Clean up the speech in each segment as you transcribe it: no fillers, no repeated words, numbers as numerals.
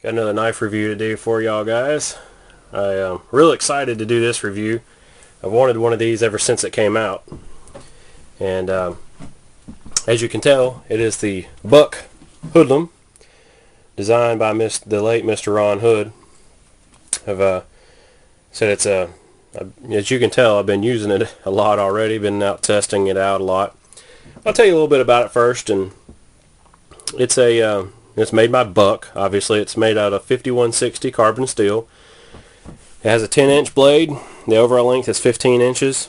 Got another knife review to do for y'all guys. I'm real excited to do this review. I've wanted one of these ever since it came out. And as you can tell, it is the Buck Hoodlum, designed by the late Mr. Ron Hood. I've said it's as you can tell, I've been using it a lot already, been out testing it out a lot. I'll tell you a little bit about it first. And it's made by Buck. Obviously, it's made out of 5160 carbon steel. It has a 10-inch blade. The overall length is 15 inches.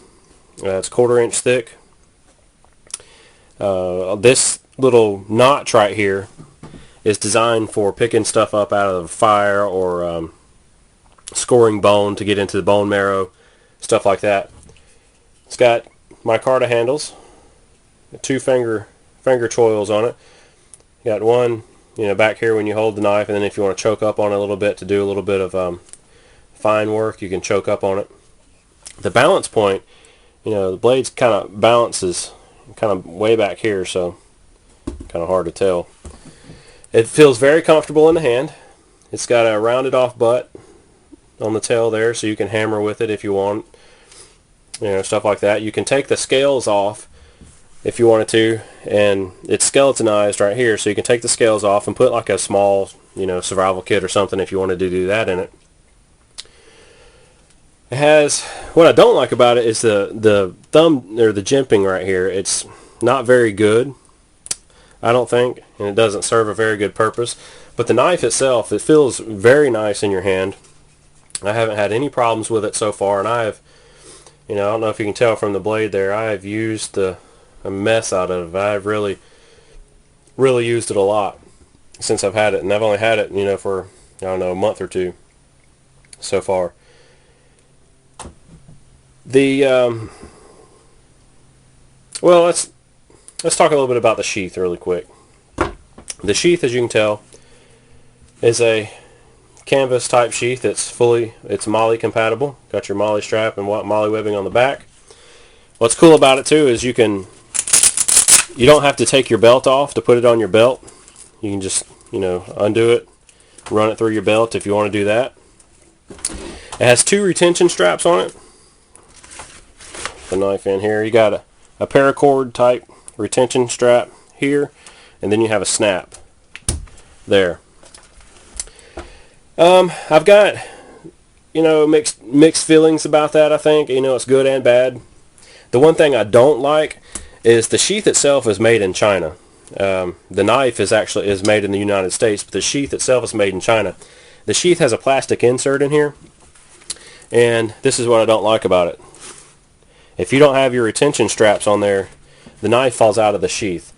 It's 1/4 inch thick. This little notch right here is designed for picking stuff up out of the fire or scoring bone to get into the bone marrow, stuff like that. It's got micarta handles, 2 finger choils on it. You got one, back here when you hold the knife, and then if you want to choke up on it a little bit to do a little bit of fine work, you can choke up on it. The balance point, the blade kind of balances kind of way back here, so kind of hard to tell. It feels very comfortable in the hand. It's got a rounded off butt on the tail there, so you can hammer with it if you want, stuff like that. You can take the scales off if you wanted to, and it's skeletonized right here, so you can take the scales off and put like a small, survival kit or something if you wanted to do that in it. It has, what I don't like about it is the thumb, or the jimping right here. It's not very good, I don't think, and it doesn't serve a very good purpose. But the knife itself, it feels very nice in your hand. I haven't had any problems with it so far, and I have, I don't know if you can tell from the blade there, I have used a mess out of it. I've really used it a lot since I've had it, and I've only had it, for, I don't know, a month or two so far. Well, let's talk a little bit about the sheath really quick. The sheath, as you can tell, is a canvas type sheath. It's molle compatible. Got your molle strap and molle webbing on the back. What's cool about it too is you don't have to take your belt off to put it on your belt. You can just undo it, run it through your belt if you want to do that. It has 2 retention straps on it. The knife in here, you got a paracord type retention strap here, and then you have a snap there. I've got mixed feelings about that. I think it's good and bad. The one thing I don't like is the sheath itself is made in China. The knife is made in the United States, but the sheath itself is made in China. The sheath has a plastic insert in here, and this is what I don't like about it. If you don't have your retention straps on there, the knife falls out of the sheath.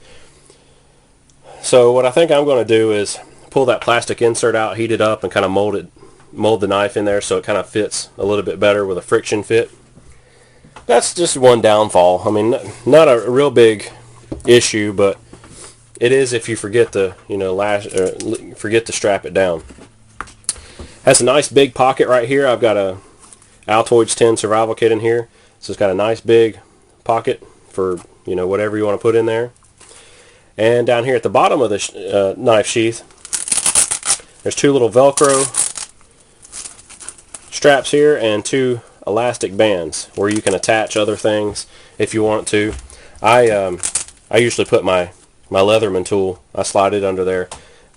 So what I think I'm going to do is pull that plastic insert out, heat it up, and kind of mold the knife in there so it kind of fits a little bit better with a friction fit. That's just one downfall. I mean, not a real big issue, but it is if you forget to forget to strap it down. Has a nice big pocket right here. I've got a Altoids 10 survival kit in here. So it's got a nice big pocket for whatever you want to put in there. And down here at the bottom of the knife sheath, there's 2 little Velcro straps here and 2 elastic bands where you can attach other things if you want to. I usually put my Leatherman tool, I slide it under there,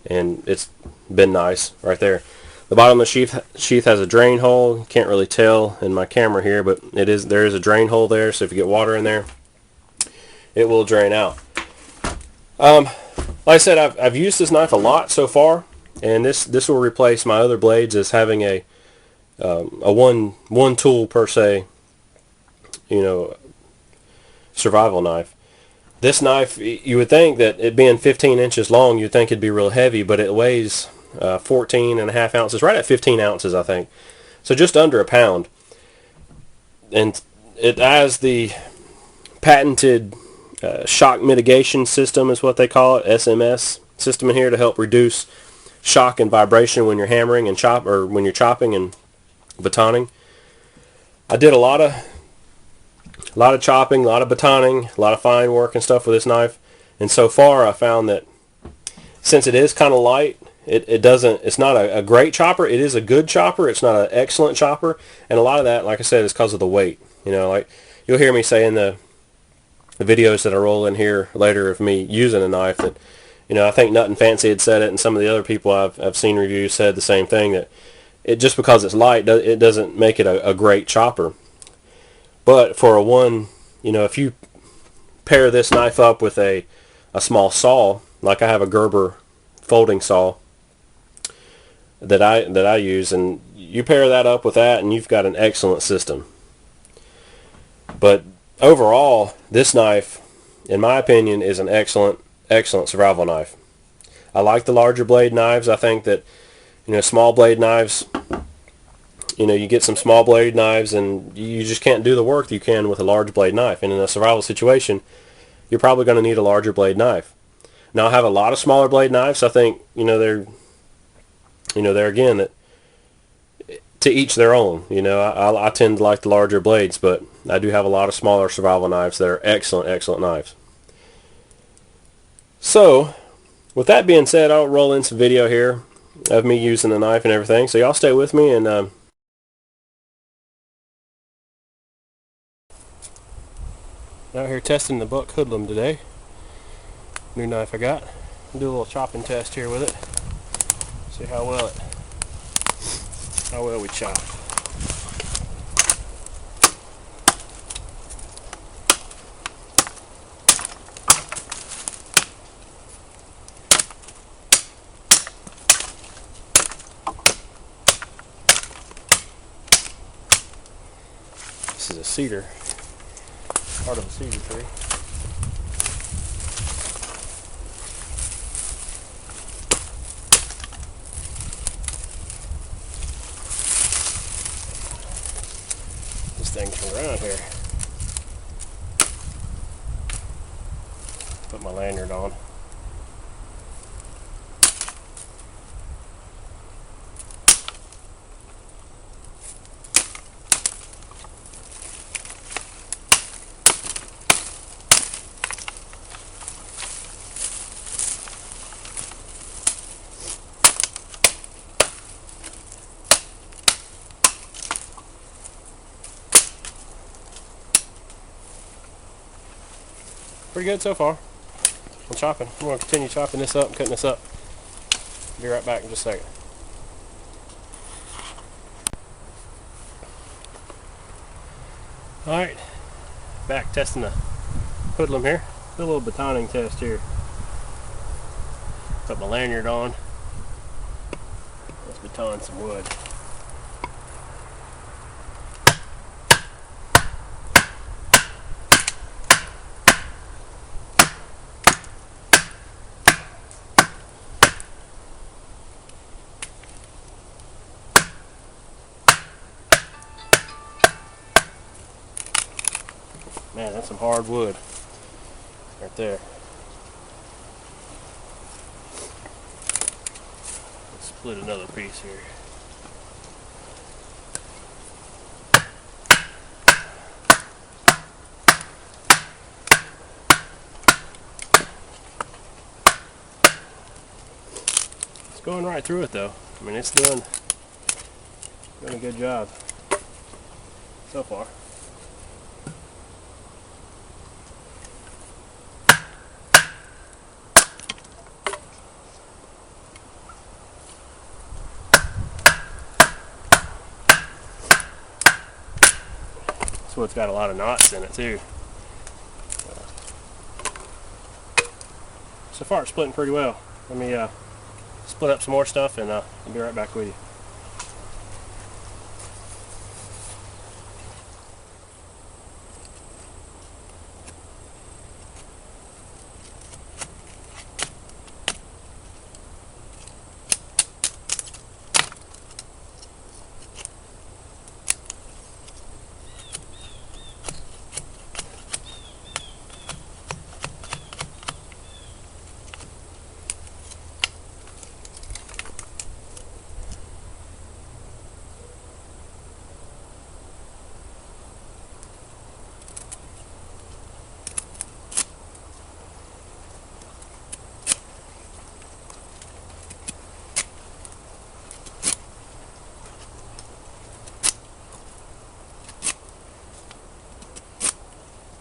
and it's been nice right there. The bottom of the sheath has a drain hole. You can't really tell in my camera here, but there is a drain hole there, so if you get water in there, it will drain out. Like I said, I've used this knife a lot so far, and this will replace my other blades as having a one tool per se, survival knife. This knife, you would think that it being 15 inches long, you'd think it'd be real heavy, but it weighs 14.5 ounces, right at 15 ounces, I think. So just under a pound. And it has the patented shock mitigation system, is what they call it, SMS system in here, to help reduce shock and vibration when you're hammering and when you're chopping and batoning. I did a lot of chopping, a lot of batoning, a lot of fine work and stuff with this knife, and so far I found that since it is kind of light, it doesn't, it's not a great chopper. It is a good chopper. It's not an excellent chopper. And a lot of that, like I said, is because of the weight. You know, like you'll hear me say in the videos that I roll in here later of me using a knife that, you know, I think Nut and Fancy had said it, and some of the other people I've seen reviews said the same thing, that it just because it's light, it doesn't make it a great chopper. But for a one, you know, if you pair this knife up with a small saw, like I have a Gerber folding saw that I use, and you pair that up with that, and you've got an excellent system. But overall, this knife, in my opinion, is an excellent survival knife. I like the larger blade knives. I think that, you know, small blade knives, you know, you get some small blade knives and you just can't do the work that you can with a large blade knife. And in a survival situation, you're probably going to need a larger blade knife. Now, I have a lot of smaller blade knives. I think, you know, they're again, that to each their own. You know, I tend to like the larger blades, but I do have a lot of smaller survival knives that are excellent knives. So, with that being said, I'll roll in some video here of me using the knife and everything. So y'all stay with me, and out here testing the Buck Hoodlum today. New knife I got. Do a little chopping test here with it. See how well we chop. This is a cedar, part of a cedar tree. This thing turn around here. Put my lanyard on. Pretty good so far. I'm chopping. I'm going to continue chopping this up and cutting this up. Be right back in just a second. Alright, back testing the Hoodlum here. Do a little batoning test here. Put my lanyard on. Let's baton some wood. Man, that's some hard wood right there. Let's split another piece here. It's going right through it though. I mean, it's doing a good job so far. So it's got a lot of knots in it too. So far it's splitting pretty well. Let me split up some more stuff and I'll be right back with you.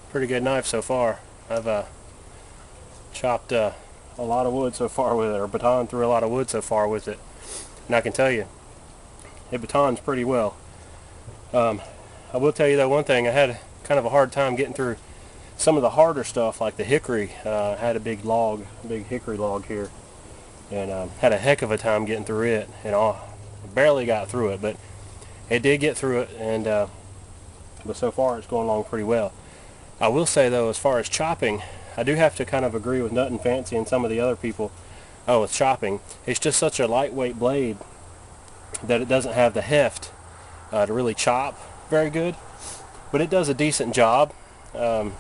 pretty good knife so far. I've chopped a lot of wood so far with it, or baton through a lot of wood so far with it, and I can tell you, it batons pretty well. I will tell you though one thing, I had kind of a hard time getting through some of the harder stuff like the hickory. I had a big hickory log here, and had a heck of a time getting through it, and barely got through it, but it did get through it, and but so far it's going along pretty well. I will say though, as far as chopping, I do have to kind of agree with Nut and Fancy and some of the other people with chopping. It's just such a lightweight blade that it doesn't have the heft to really chop very good, but it does a decent job. You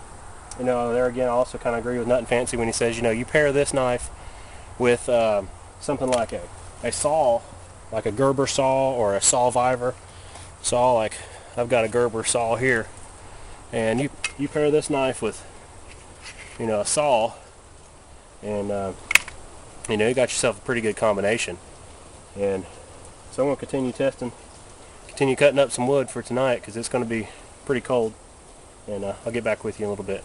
know, there again, I also kind of agree with Nut and Fancy when he says, you know, you pair this knife with something like a saw, like a Gerber saw or a Solviver saw, like I've got a Gerber saw here, and you pair this knife with, you know, a saw, and you know, you got yourself a pretty good combination. And so I'm going to continue testing, continue cutting up some wood for tonight, because it's going to be pretty cold, and I'll get back with you in a little bit.